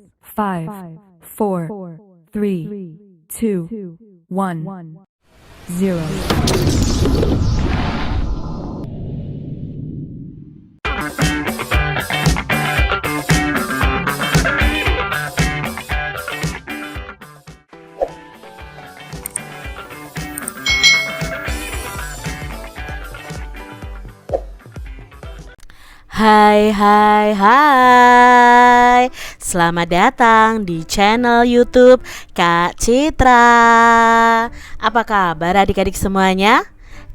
5, 4, 3, 2, 1, 0. Hai. Selamat datang di channel YouTube Kak Citra. Apa kabar adik-adik semuanya?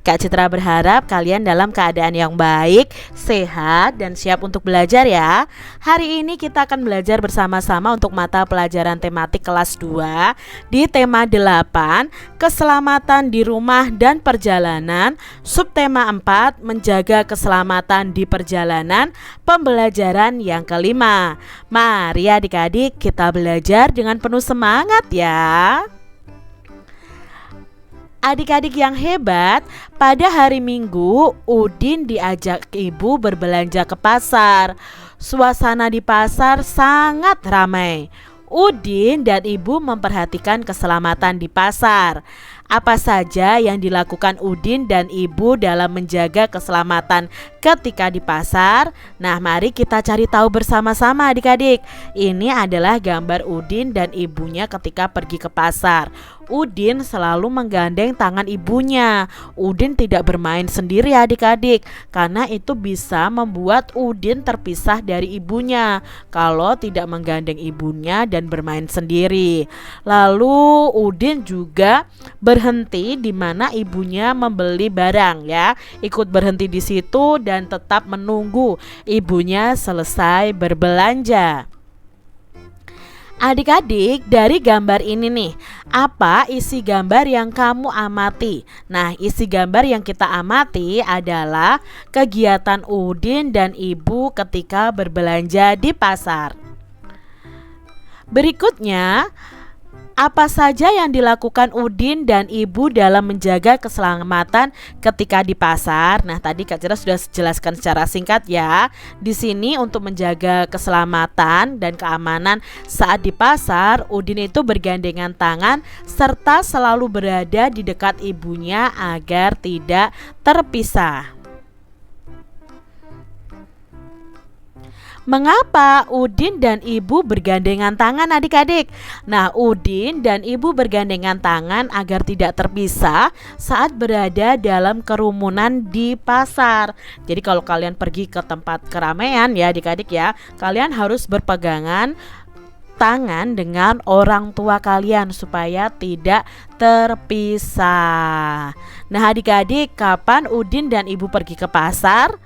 Kak Citra berharap kalian dalam keadaan yang baik, sehat, dan siap untuk belajar ya. Hari ini kita akan belajar bersama-sama untuk mata pelajaran tematik kelas 2 di tema 8, keselamatan di rumah dan perjalanan, subtema 4, menjaga keselamatan di perjalanan, pembelajaran yang kelima. Mari adik-adik kita belajar dengan penuh semangat ya. Adik-adik yang hebat, pada hari Minggu Udin diajak ibu berbelanja ke pasar. Suasana di pasar sangat ramai. Udin dan ibu memperhatikan keselamatan di pasar. Apa saja yang dilakukan Udin dan ibu dalam menjaga keselamatan ketika di pasar? Nah, mari kita cari tahu bersama-sama adik-adik. Ini adalah gambar Udin dan ibunya ketika pergi ke pasar. Udin selalu menggandeng tangan ibunya. Udin tidak bermain sendiri adik-adik, karena itu bisa membuat Udin terpisah dari ibunya kalau tidak menggandeng ibunya dan bermain sendiri. Lalu Udin juga berhenti di mana ibunya membeli barang ya. Ikut berhenti di situ dan tetap menunggu ibunya selesai berbelanja. Adik-adik, dari gambar ini nih, apa isi gambar yang kamu amati? Nah, isi gambar yang kita amati adalah kegiatan Udin dan ibu ketika berbelanja di pasar. Berikutnya, apa saja yang dilakukan Udin dan ibu dalam menjaga keselamatan ketika di pasar? Nah, tadi Kak Cira sudah jelaskan secara singkat ya. Di sini untuk menjaga keselamatan dan keamanan saat di pasar, Udin itu bergandengan tangan serta selalu berada di dekat ibunya agar tidak terpisah. Mengapa Udin dan ibu bergandengan tangan adik-adik? Nah, Udin dan ibu bergandengan tangan agar tidak terpisah saat berada dalam kerumunan di pasar. Jadi kalau kalian pergi ke tempat keramaian ya adik-adik ya, kalian harus berpegangan tangan dengan orang tua kalian supaya tidak terpisah. Nah adik-adik, kapan Udin dan ibu pergi ke pasar?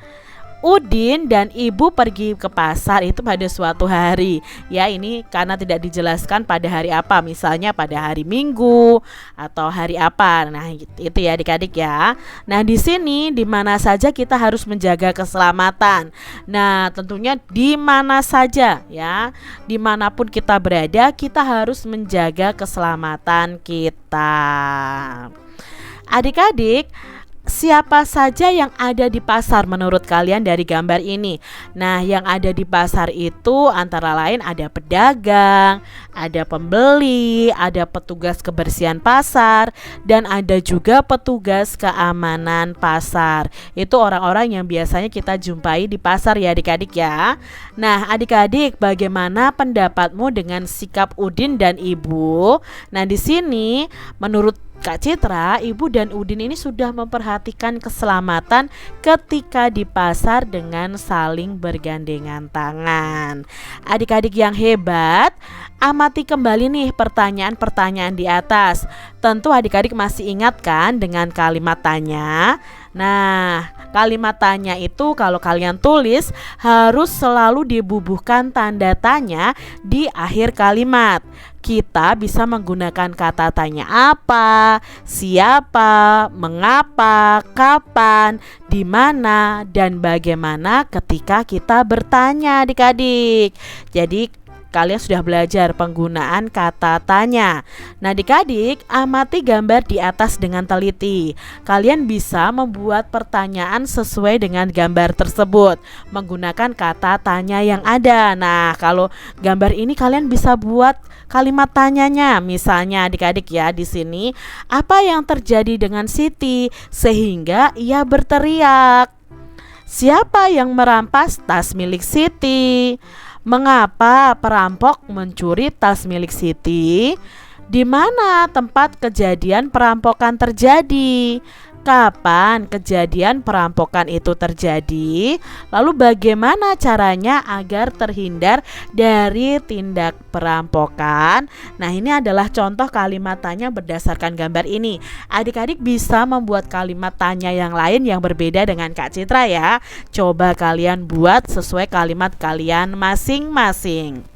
Udin dan ibu pergi ke pasar itu pada suatu hari. Ya, ini karena tidak dijelaskan pada hari apa, misalnya pada hari Minggu atau hari apa. Nah, itu ya adik-adik ya. Nah, di sini di mana saja kita harus menjaga keselamatan. Nah, tentunya di mana saja ya. Dimanapun kita berada, kita harus menjaga keselamatan kita. Adik-adik, siapa saja yang ada di pasar menurut kalian dari gambar ini? Nah, yang ada di pasar itu antara lain ada pedagang, ada pembeli, ada petugas kebersihan pasar, dan ada juga petugas keamanan pasar. Itu orang-orang yang biasanya kita jumpai di pasar ya adik-adik ya. Nah, adik-adik, bagaimana pendapatmu dengan sikap Udin dan ibu? Nah, di sini menurut Kak Citra, ibu dan Udin ini sudah memperhatikan keselamatan ketika di pasar dengan saling bergandengan tangan. Adik-adik yang hebat, amati kembali nih pertanyaan-pertanyaan di atas. Tentu adik-adik masih ingat kan dengan kalimat tanya? Nah, kalimat tanya itu kalau kalian tulis harus selalu dibubuhkan tanda tanya di akhir kalimat. Kita bisa menggunakan kata tanya apa, siapa, mengapa, kapan, di mana, dan bagaimana ketika kita bertanya adik-adik. Jadi kalian sudah belajar penggunaan kata tanya. Nah, adik-adik, amati gambar di atas dengan teliti. Kalian bisa membuat pertanyaan sesuai dengan gambar tersebut menggunakan kata tanya yang ada. Nah, kalau gambar ini kalian bisa buat kalimat tanyanya. Misalnya adik-adik ya, di sini apa yang terjadi dengan Siti sehingga ia berteriak? Siapa yang merampas tas milik Siti? Mengapa perampok mencuri tas milik Siti? Di mana tempat kejadian perampokan terjadi? Kapan kejadian perampokan itu terjadi? Lalu bagaimana caranya agar terhindar dari tindak perampokan? Nah, ini adalah contoh kalimat tanya berdasarkan gambar ini. Adik-adik bisa membuat kalimat tanya yang lain yang berbeda dengan Kak Citra ya. Coba kalian buat sesuai kalimat kalian masing-masing.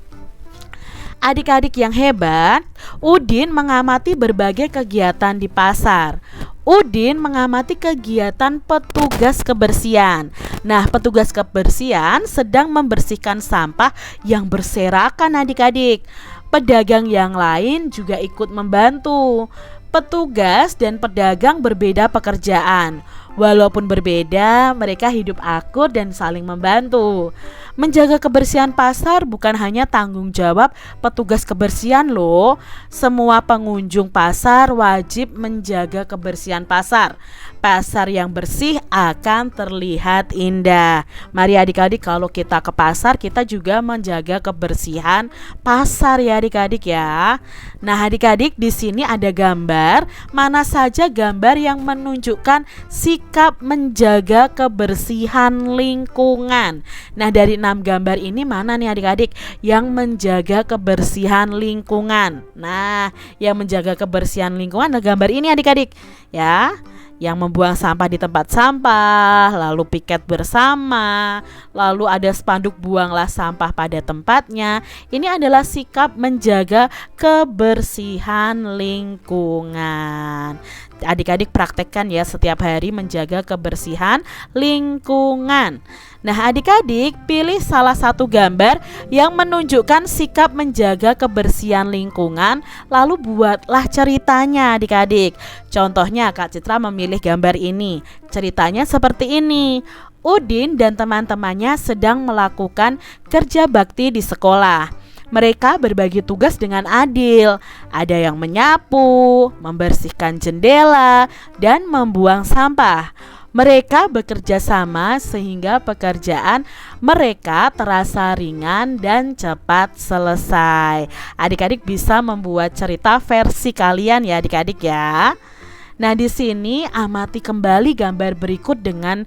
Adik-adik yang hebat, Udin mengamati berbagai kegiatan di pasar. Udin mengamati kegiatan petugas kebersihan. Nah, petugas kebersihan sedang membersihkan sampah yang berserakan adik-adik. Pedagang yang lain juga ikut membantu. Petugas dan pedagang berbeda pekerjaan. Walaupun berbeda, mereka hidup akur dan saling membantu. Menjaga kebersihan pasar bukan hanya tanggung jawab petugas kebersihan loh. Semua pengunjung pasar wajib menjaga kebersihan pasar. Pasar yang bersih akan terlihat indah. Mari adik-adik, kalau kita ke pasar, kita juga menjaga kebersihan pasar ya adik-adik ya. Nah, adik-adik, di sini ada gambar. Mana saja gambar yang menunjukkan sikap menjaga kebersihan lingkungan. Nah, dari 6 gambar ini mana nih adik-adik yang menjaga kebersihan lingkungan? Nah, yang menjaga kebersihan lingkungan adalah gambar ini adik-adik ya, yang membuang sampah di tempat sampah, lalu piket bersama, lalu ada spanduk buanglah sampah pada tempatnya. Ini adalah sikap menjaga kebersihan lingkungan. Adik-adik praktekkan ya setiap hari menjaga kebersihan lingkungan. Nah, adik-adik pilih salah satu gambar yang menunjukkan sikap menjaga kebersihan lingkungan, lalu buatlah ceritanya adik-adik. Contohnya Kak Citra memilih gambar ini. Ceritanya seperti ini. Udin dan teman-temannya sedang melakukan kerja bakti di sekolah. Mereka berbagi tugas dengan adil. Ada yang menyapu, membersihkan jendela, dan membuang sampah. Mereka bekerja sama sehingga pekerjaan mereka terasa ringan dan cepat selesai. Adik-adik bisa membuat cerita versi kalian ya adik-adik ya. Nah, di sini amati kembali gambar berikut dengan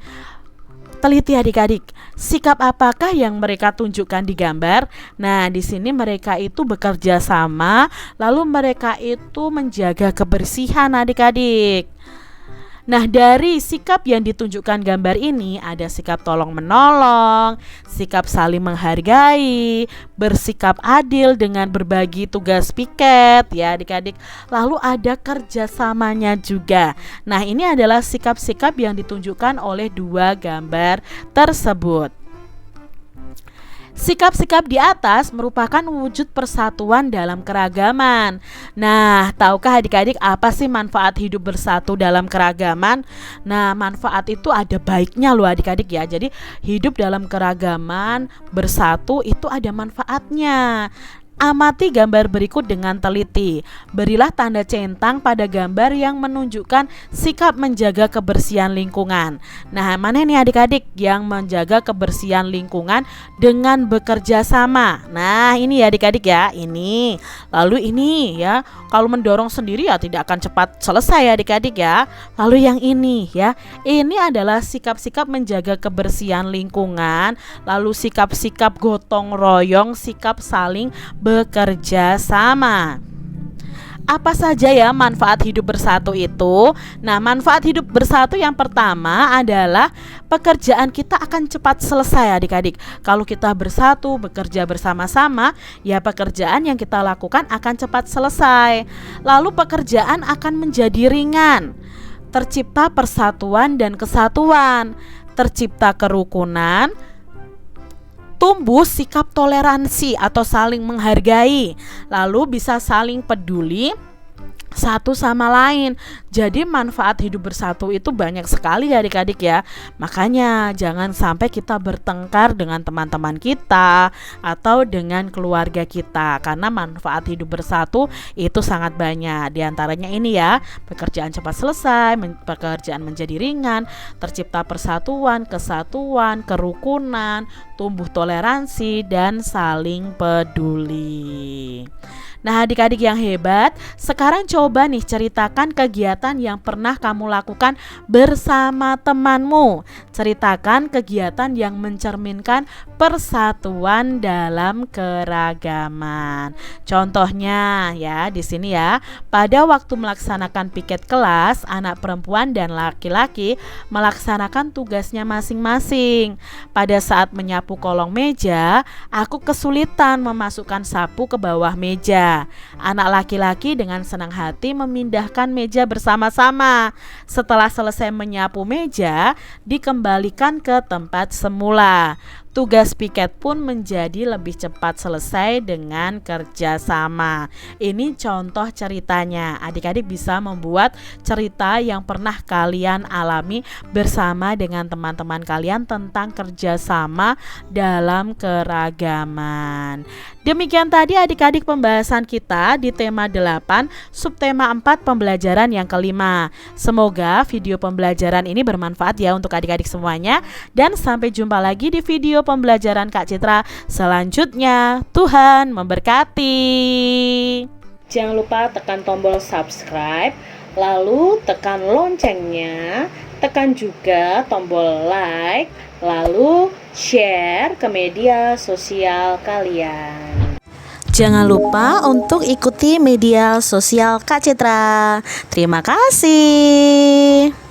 teliti adik-adik. Sikap apakah yang mereka tunjukkan di gambar? Nah, di sini mereka itu bekerja sama, lalu mereka itu menjaga kebersihan adik-adik. Nah, dari sikap yang ditunjukkan gambar ini ada sikap tolong menolong, sikap saling menghargai, bersikap adil dengan berbagi tugas piket ya adik-adik. Lalu ada kerjasamanya juga. Nah, ini adalah sikap-sikap yang ditunjukkan oleh dua gambar tersebut. Sikap-sikap di atas merupakan wujud persatuan dalam keragaman. Nah, tahukah adik-adik apa sih manfaat hidup bersatu dalam keragaman? Nah, manfaat itu ada baiknya loh adik-adik ya. Jadi hidup dalam keragaman bersatu itu ada manfaatnya. Amati gambar berikut dengan teliti. Berilah tanda centang pada gambar yang menunjukkan sikap menjaga kebersihan lingkungan. Nah, mana nih adik-adik yang menjaga kebersihan lingkungan dengan bekerja sama? Nah, ini ya adik-adik ya, ini. Lalu ini ya, kalau mendorong sendiri ya tidak akan cepat selesai ya adik-adik ya. Lalu yang ini ya, ini adalah sikap-sikap menjaga kebersihan lingkungan. Lalu sikap-sikap gotong royong, sikap saling bekerja sama. Apa saja ya manfaat hidup bersatu itu? Nah, manfaat hidup bersatu yang pertama adalah pekerjaan kita akan cepat selesai adik-adik. Kalau kita bersatu, bekerja bersama-sama, ya pekerjaan yang kita lakukan akan cepat selesai. Lalu pekerjaan akan menjadi ringan. Tercipta persatuan dan kesatuan. Tercipta kerukunan. tumbuh sikap toleransi atau saling menghargai, lalu bisa saling peduli satu sama lain. Jadi manfaat hidup bersatu itu banyak sekali ya adik-adik ya. Makanya jangan sampai kita bertengkar dengan teman-teman kita atau dengan keluarga kita, karena manfaat hidup bersatu itu sangat banyak. Di antaranya ini ya, pekerjaan cepat selesai, pekerjaan menjadi ringan, tercipta persatuan, kesatuan, kerukunan, tumbuh toleransi, dan saling peduli. Nah adik-adik yang hebat, sekarang coba nih ceritakan kegiatan yang pernah kamu lakukan bersama temanmu. Ceritakan kegiatan yang mencerminkan persatuan dalam keragaman. Contohnya ya di sini ya, pada waktu melaksanakan piket kelas, anak perempuan dan laki-laki melaksanakan tugasnya masing-masing. Pada saat menyapu kolong meja, aku kesulitan memasukkan sapu ke bawah meja. Anak laki-laki dengan senang hati memindahkan meja bersama-sama. Setelah selesai menyapu meja, dikembalikan ke tempat semula. Tugas piket pun menjadi lebih cepat selesai dengan kerjasama. Ini contoh ceritanya. Adik-adik bisa membuat cerita yang pernah kalian alami bersama dengan teman-teman kalian tentang kerjasama dalam keragaman. Demikian tadi adik-adik pembahasan kita di tema 8, subtema 4 pembelajaran yang kelima. Semoga video pembelajaran ini bermanfaat ya untuk adik-adik semuanya. Dan sampai jumpa lagi di video pembelajaran Kak Citra selanjutnya. Tuhan memberkati. Jangan lupa tekan tombol subscribe, lalu tekan loncengnya, tekan juga tombol like, lalu share ke media sosial kalian. Jangan lupa untuk ikuti media sosial Kak Citra. Terima kasih.